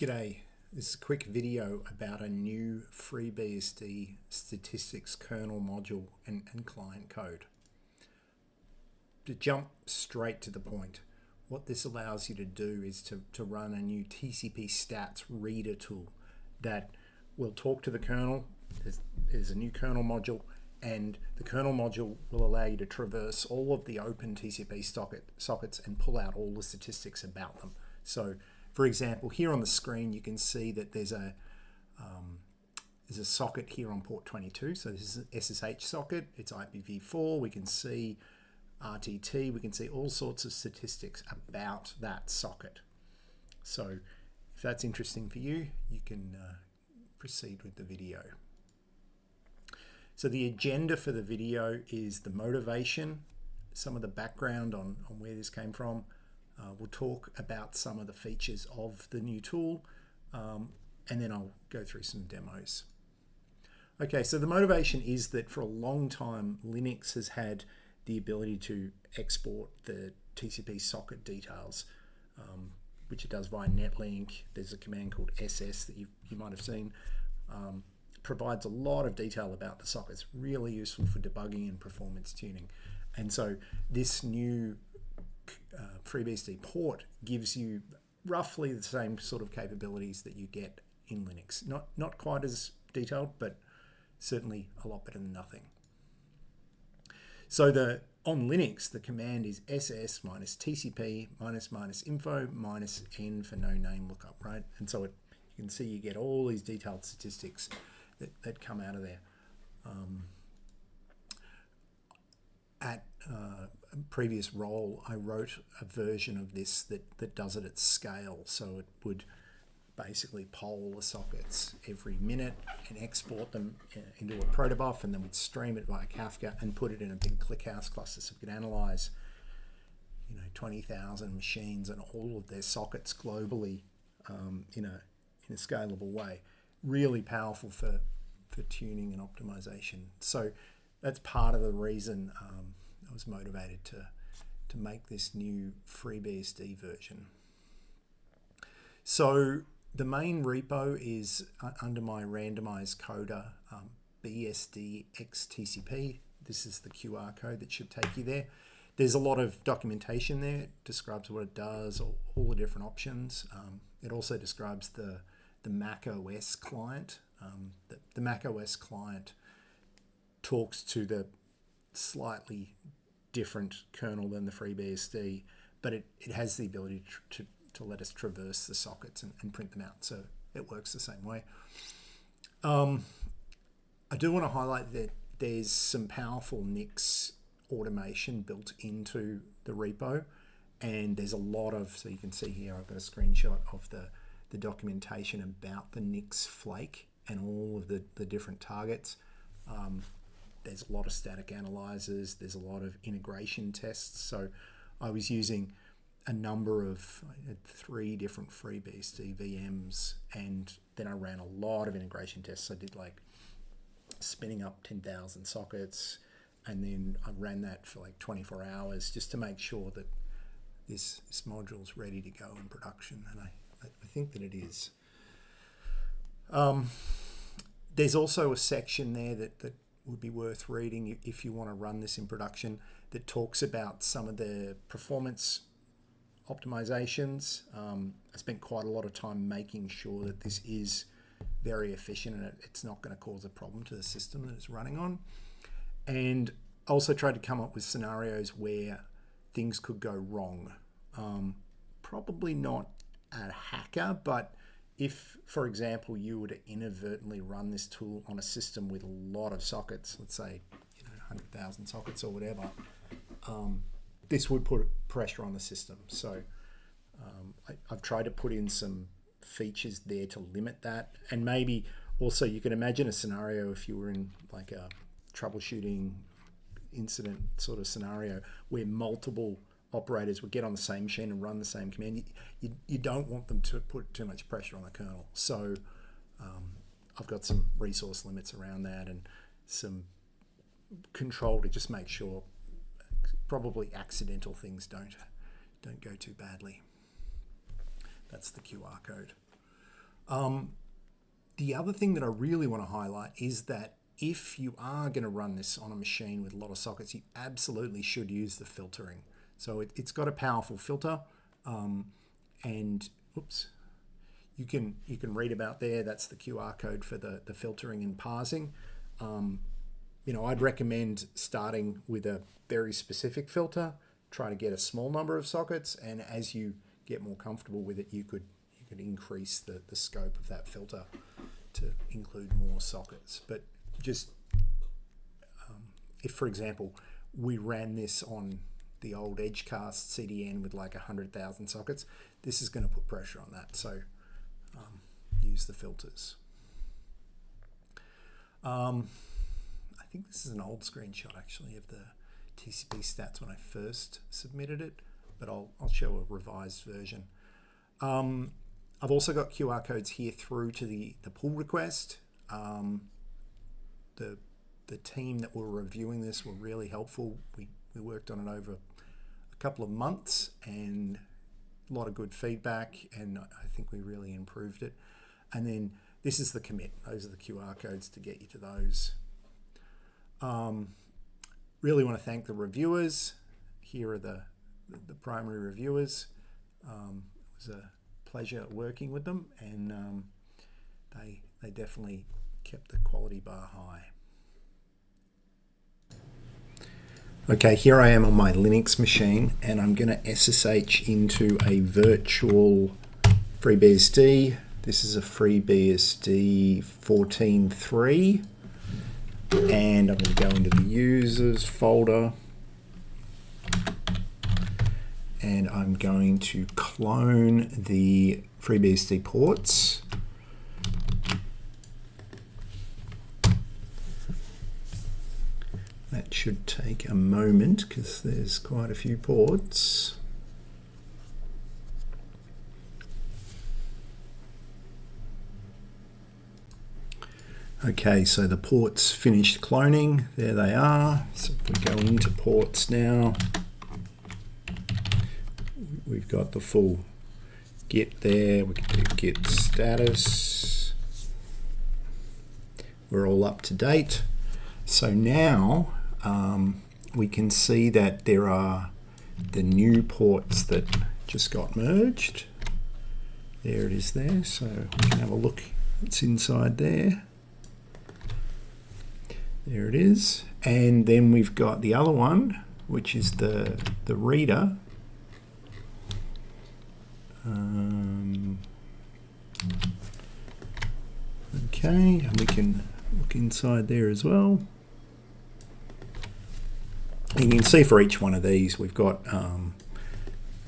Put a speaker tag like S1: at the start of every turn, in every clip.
S1: G'day, this is a quick video about a new FreeBSD Statistics kernel module and client code. To jump straight to the point, what this allows you to do is to run a new TCP Stats reader tool that will talk to the kernel. There's a new kernel module, and the kernel module will allow you to traverse all of the open TCP sockets and pull out all the statistics about them. So, for example, here on the screen you can see that there's a socket here on port 22. So this is an SSH socket. It's IPv4. We can see RTT. We can see all sorts of statistics about that socket. So if that's interesting for you, you can proceed with the video. So the agenda for the video is the motivation, some of the background on where this came from. We'll talk about some of the features of the new tool, and then I'll go through some demos. Okay, so the motivation is that for a long time, Linux has had the ability to export the TCP socket details, which it does via netlink. There's a command called ss that you might have seen. Provides a lot of detail about the sockets, really useful for debugging and performance tuning. And so this new FreeBSD port gives you roughly the same sort of capabilities that you get in Linux. Not quite as detailed, but certainly a lot better than nothing. So on Linux, the command is ss -tcp --info -n for no name lookup, right? And so you can see you get all these detailed statistics that come out of there. At a previous role, I wrote a version of this that does it at scale. So it would basically poll the sockets every minute and export them into a protobuf, and then would stream it via Kafka and put it in a big ClickHouse cluster so we could analyze 20,000 machines and all of their sockets globally in a scalable way. Really powerful for tuning and optimization. So that's part of the reason I was motivated to make this new FreeBSD version. So the main repo is under my randomized coder, bsd-xtcp. This is the QR code that should take you there. There's a lot of documentation there. It describes what it does, all the different options. It also describes the Mac OS client. The Mac OS client talks to the slightly different kernel than the FreeBSD, but it has the ability to let us traverse the sockets and print them out, so it works the same way. I do want to highlight that there's some powerful Nix automation built into the repo, and there's a lot of, so you can see here I've got a screenshot of the documentation about the Nix flake and all of the different targets. There's a lot of static analyzers, there's a lot of integration tests. So I was using a number of, I had 3 different FreeBSD VMs, and then I ran a lot of integration tests. I did like spinning up 10,000 sockets, and then I ran that for like 24 hours just to make sure that this module is ready to go in production, and I think that it is. There's also a section there that would be worth reading if you want to run this in production, that talks about some of the performance optimizations. I spent quite a lot of time making sure that this is very efficient and it's not going to cause a problem to the system that it's running on. And also tried to come up with scenarios where things could go wrong. Probably not a hacker, but if, for example, you were to inadvertently run this tool on a system with a lot of sockets, let's say 100,000 sockets or whatever, this would put pressure on the system. So I've tried to put in some features there to limit that. And maybe also you can imagine a scenario if you were in like a troubleshooting incident sort of scenario where multiple operators would get on the same machine and run the same command. You don't want them to put too much pressure on the kernel. So I've got some resource limits around that and some control to just make sure probably accidental things don't go too badly. That's the QR code. The other thing that I really want to highlight is that if you are going to run this on a machine with a lot of sockets, you absolutely should use the filtering. So it's got a powerful filter, and oops, you can read about there. That's the QR code for the filtering and parsing. I'd recommend starting with a very specific filter. Try to get a small number of sockets, and as you get more comfortable with it, you could increase the scope of that filter to include more sockets. But just if, for example, we ran this on the old Edgecast CDN with like 100,000 sockets, this is going to put pressure on that. So use the filters. I think this is an old screenshot actually of the TCP stats when I first submitted it, but I'll show a revised version. I've also got QR codes here through to the pull request. The team that were reviewing this were really helpful. We worked on it over a couple of months and a lot of good feedback, and I think we really improved it. And then this is the commit. Those are the QR codes to get you to those. Really want to thank the reviewers. Here are the primary reviewers. It was a pleasure working with them, and they definitely kept the quality bar high. Okay, here I am on my Linux machine, and I'm going to SSH into a virtual FreeBSD. This is a FreeBSD 14.3, and I'm going to go into the users folder, and I'm going to clone the FreeBSD ports. That should take a moment because there's quite a few ports. Okay, so the ports finished cloning. There they are. So if we go into ports now, we've got the full git there. We can do git status. We're all up to date. So now we can see that there are the new ports that just got merged. There it is there. So we can have a look. It's inside there. There it is. And then we've got the other one, which is the reader. Okay, and we can look inside there as well. You can see for each one of these we've got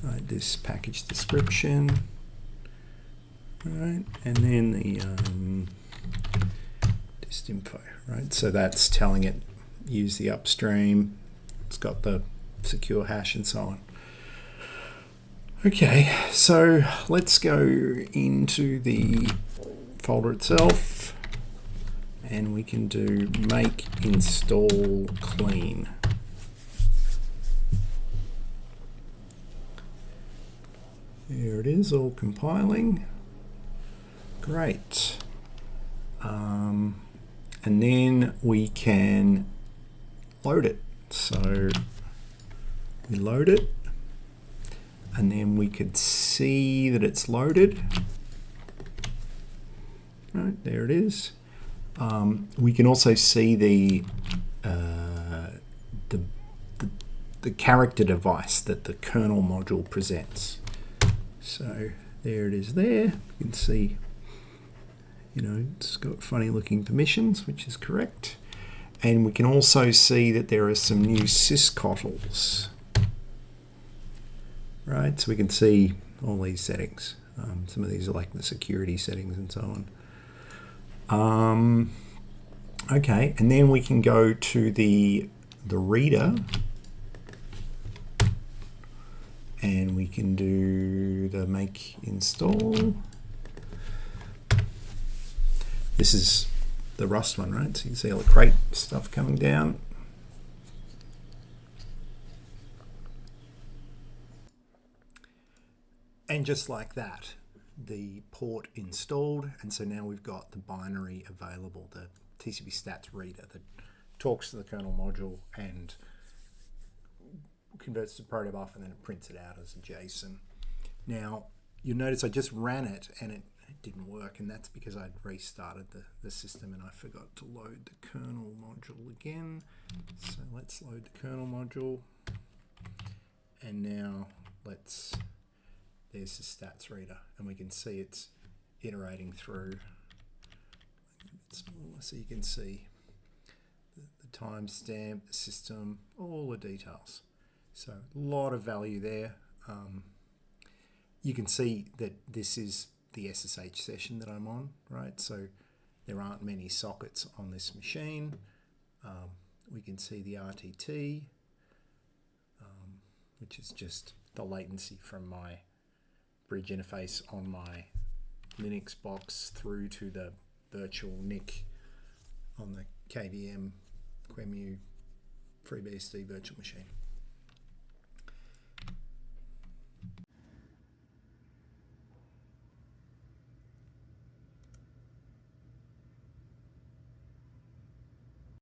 S1: this package description, right, and then the dist info, right? So that's telling it use the upstream. It's got the secure hash and so on. Okay, so let's go into the folder itself, and we can do make install clean. There it is, all compiling. Great. And then we can load it. So we load it, and then we could see that it's loaded. Right, there it is. We can also see the character device that the kernel module presents. So there it is there. You can see, it's got funny looking permissions, which is correct. And we can also see that there are some new syscottls. Right, so we can see all these settings. Some of these are like the security settings and so on. Okay, and then we can go to the reader, and we can do the make install. This is the Rust one, right? So you can see all the crate stuff coming down. And just like that, the port installed, and so now we've got the binary available, the TCP stats reader that talks to the kernel module and converts to protobuf, and then it prints it out as a JSON. Now you'll notice I just ran it and it didn't work, and that's because I'd restarted the system and I forgot to load the kernel module again. So let's load the kernel module, and now there's the stats reader, and we can see it's iterating through. It's smaller so you can see the timestamp, the system, all the details. So a lot of value there. You can see that this is the SSH session that I'm on, right? So there aren't many sockets on this machine. We can see the RTT, which is just the latency from my bridge interface on my Linux box through to the virtual NIC on the KVM QEMU FreeBSD virtual machine.